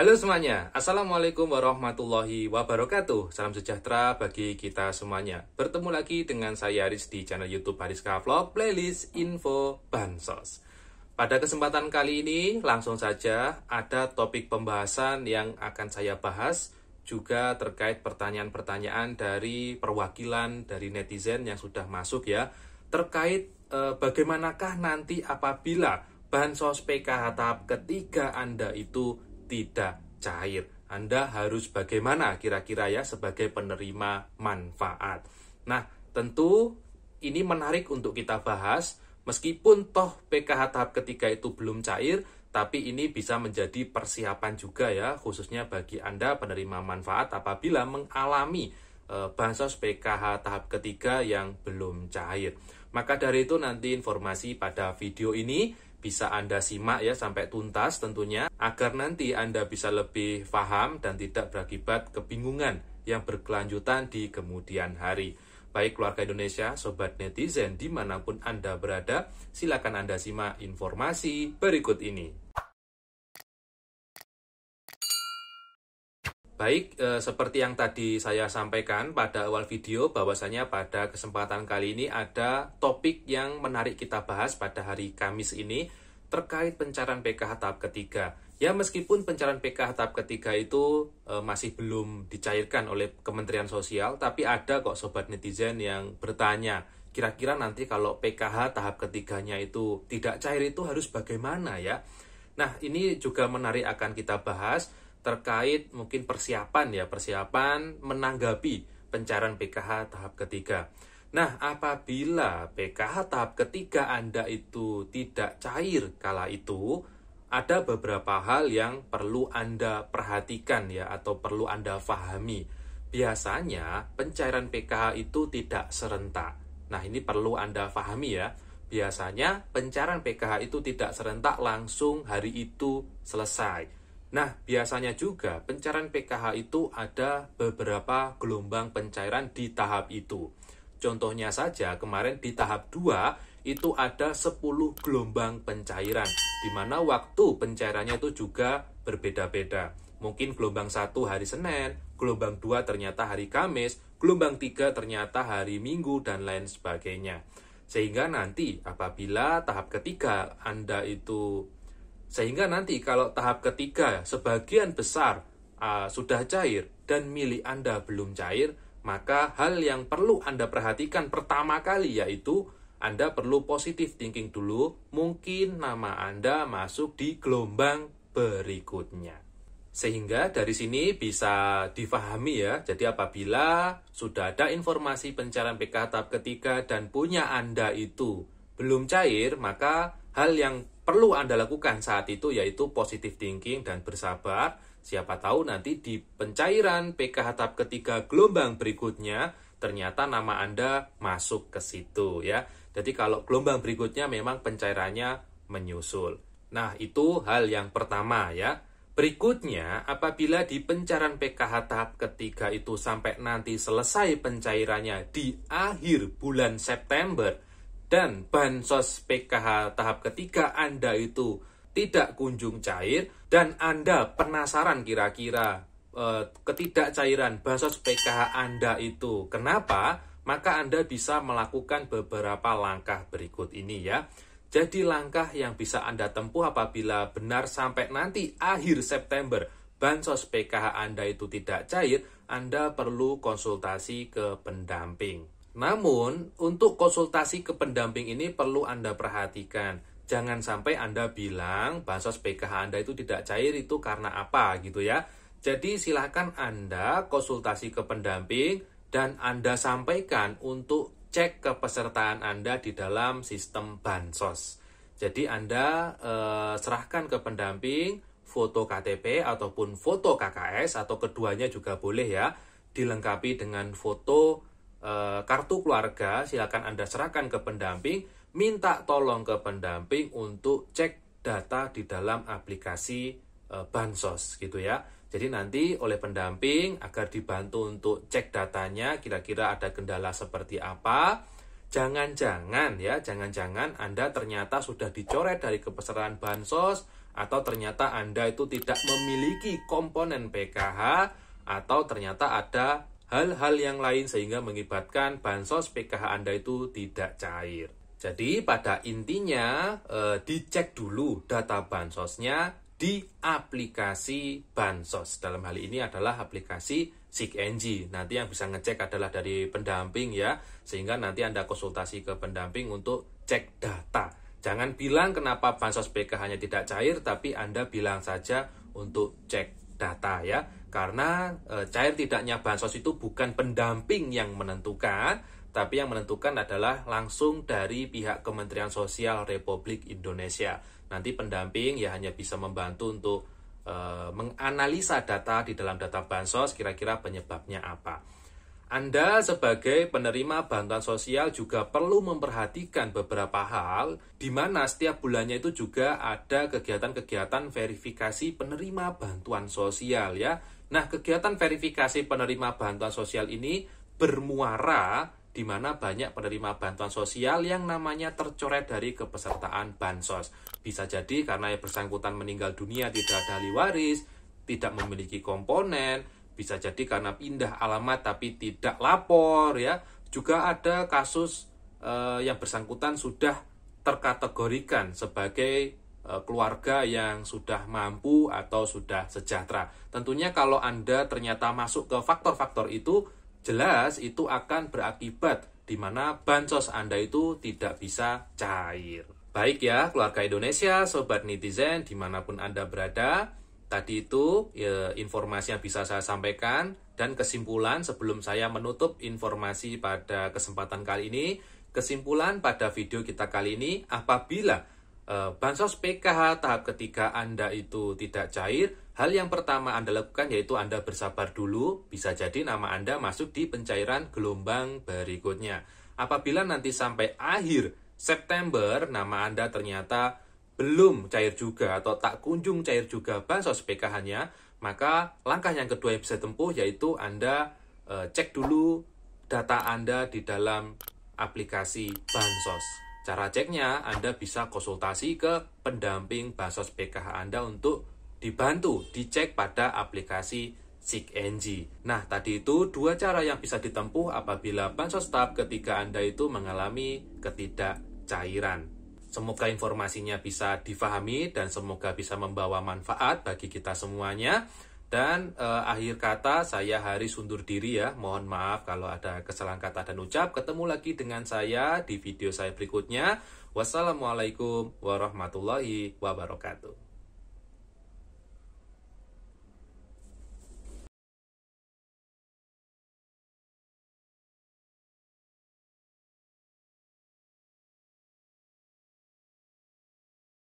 Halo semuanya, Assalamualaikum warahmatullahi wabarakatuh. Salam sejahtera bagi kita semuanya. Bertemu lagi dengan saya Haris di channel YouTube Hariska Vlog Playlist Info Bansos. Pada kesempatan kali ini langsung saja ada topik pembahasan yang akan saya bahas, juga terkait pertanyaan-pertanyaan dari perwakilan dari netizen yang sudah masuk ya, terkait bagaimanakah nanti apabila Bansos PKH tahap ketiga Anda itu tidak cair. Anda harus bagaimana kira-kira ya sebagai penerima manfaat. Nah, tentu ini menarik untuk kita bahas. Meskipun toh PKH tahap ketiga itu belum cair, tapi ini bisa menjadi persiapan juga ya, khususnya bagi Anda penerima manfaat apabila mengalami Bansos PKH tahap ketiga yang belum cair. Maka dari itu nanti informasi pada video ini bisa Anda simak ya sampai tuntas tentunya, agar nanti Anda bisa lebih paham dan tidak berakibat kebingungan yang berkelanjutan di kemudian hari. Baik keluarga Indonesia, sobat netizen dimanapun Anda berada, silakan Anda simak informasi berikut ini. Baik, seperti yang tadi saya sampaikan pada awal video, bahwasanya pada kesempatan kali ini ada topik yang menarik kita bahas pada hari Kamis ini terkait pencairan PKH tahap ketiga. Ya, meskipun pencairan PKH tahap ketiga itu masih belum dicairkan oleh Kementerian Sosial, tapi ada kok sobat netizen yang bertanya, kira-kira nanti kalau PKH tahap ketiganya itu tidak cair itu harus bagaimana ya? Nah, ini juga menarik akan kita bahas terkait mungkin persiapan menanggapi pencairan PKH tahap ketiga. Nah, apabila PKH tahap ketiga Anda itu tidak cair kala itu, ada beberapa hal yang perlu Anda perhatikan ya, atau perlu Anda pahami. Biasanya pencairan PKH itu tidak serentak. Nah, ini perlu Anda pahami ya. Biasanya pencairan PKH itu tidak serentak langsung hari itu selesai. Nah, biasanya juga pencairan PKH itu ada beberapa gelombang pencairan di tahap itu. Contohnya saja, kemarin di tahap 2 itu ada 10 gelombang pencairan, di mana waktu pencairannya itu juga berbeda-beda. Mungkin gelombang 1 hari Senin, gelombang 2 ternyata hari Kamis, gelombang 3 ternyata hari Minggu, dan lain sebagainya. Sehingga nanti apabila tahap ketiga Anda itu kalau tahap ketiga sebagian besar sudah cair dan milik Anda belum cair, maka hal yang perlu Anda perhatikan pertama kali yaitu Anda perlu positive thinking dulu, mungkin nama Anda masuk di gelombang berikutnya. Sehingga dari sini bisa difahami ya, jadi apabila sudah ada informasi pencairan PKH tahap ketiga dan punya Anda itu belum cair, maka hal yang perlu Anda lakukan saat itu yaitu positive thinking dan bersabar. Siapa tahu nanti di pencairan PKH tahap ketiga gelombang berikutnya ternyata nama Anda masuk ke situ ya. Jadi kalau gelombang berikutnya memang pencairannya menyusul. Nah, itu hal yang pertama ya. Berikutnya, apabila di pencairan PKH tahap ketiga itu sampai nanti selesai pencairannya di akhir bulan September, dan Bansos PKH tahap ketiga Anda itu tidak kunjung cair, dan Anda penasaran kira-kira ketidakcairan Bansos PKH Anda itu kenapa, maka Anda bisa melakukan beberapa langkah berikut ini ya. Jadi langkah yang bisa Anda tempuh apabila benar sampai nanti akhir September Bansos PKH Anda itu tidak cair, Anda perlu konsultasi ke pendamping. Namun, untuk konsultasi ke pendamping ini perlu Anda perhatikan. Jangan sampai Anda bilang Bansos PKH Anda itu tidak cair itu karena apa gitu ya. Jadi silakan Anda konsultasi ke pendamping dan Anda sampaikan untuk cek kepesertaan Anda di dalam sistem Bansos. Jadi Anda serahkan ke pendamping foto KTP ataupun foto KKS atau keduanya juga boleh ya. Dilengkapi dengan foto kartu keluarga, silakan Anda serahkan ke pendamping, minta tolong ke pendamping untuk cek data di dalam aplikasi Bansos gitu ya. Jadi nanti oleh pendamping agar dibantu untuk cek datanya, kira-kira ada kendala seperti apa. Jangan-jangan Anda ternyata sudah dicoret dari kepesertaan Bansos atau ternyata Anda itu tidak memiliki komponen PKH, atau ternyata ada hal-hal yang lain sehingga mengakibatkan bansos PKH Anda itu tidak cair. Jadi pada intinya dicek dulu data bansosnya di aplikasi bansos. Dalam hal ini adalah aplikasi SIGNG. Nanti yang bisa ngecek adalah dari pendamping ya, sehingga nanti Anda konsultasi ke pendamping untuk cek data. Jangan bilang kenapa bansos PKH-nya tidak cair, tapi Anda bilang saja untuk cek data ya. Karena cair tidaknya bansos itu bukan pendamping yang menentukan, tapi yang menentukan adalah langsung dari pihak Kementerian Sosial Republik Indonesia. Nanti pendamping ya hanya bisa membantu untuk menganalisa data di dalam data bansos, kira-kira penyebabnya apa. Anda sebagai penerima bantuan sosial juga perlu memperhatikan beberapa hal, di mana setiap bulannya itu juga ada kegiatan-kegiatan verifikasi penerima bantuan sosial ya. Nah, kegiatan verifikasi penerima bantuan sosial ini bermuara di mana banyak penerima bantuan sosial yang namanya tercoret dari kepesertaan bansos. Bisa jadi karena yang bersangkutan meninggal dunia tidak ada ahli waris, tidak memiliki komponen, bisa jadi karena pindah alamat tapi tidak lapor ya. Juga ada kasus yang bersangkutan sudah terkategorikan sebagai keluarga yang sudah mampu atau sudah sejahtera. Tentunya kalau Anda ternyata masuk ke faktor-faktor itu, jelas itu akan berakibat di mana bansos Anda itu tidak bisa cair. Baik ya, keluarga Indonesia, sobat netizen, dimanapun Anda berada, tadi itu informasi yang bisa saya sampaikan, dan kesimpulan sebelum saya menutup informasi pada kesempatan kali ini. Kesimpulan pada video kita kali ini, apabila bansos PKH tahap ketiga Anda itu tidak cair, hal yang pertama Anda lakukan yaitu Anda bersabar dulu, bisa jadi nama Anda masuk di pencairan gelombang berikutnya. Apabila nanti sampai akhir September nama Anda ternyata belum cair juga atau tak kunjung cair juga bansos PKH-nya, maka langkah yang kedua yang bisa tempuh yaitu Anda cek dulu data Anda di dalam aplikasi bansos. Cara ceknya, Anda bisa konsultasi ke pendamping bansos PKH Anda untuk dibantu dicek pada aplikasi SIGNG. Nah, tadi itu dua cara yang bisa ditempuh apabila bansos tahap ketiga Anda itu mengalami ketidakcairan. Semoga informasinya bisa difahami dan semoga bisa membawa manfaat bagi kita semuanya. Dan akhir kata saya Haris undur diri ya. Mohon maaf kalau ada kesalahan kata dan ucap. Ketemu lagi dengan saya di video saya berikutnya. Wassalamualaikum warahmatullahi wabarakatuh.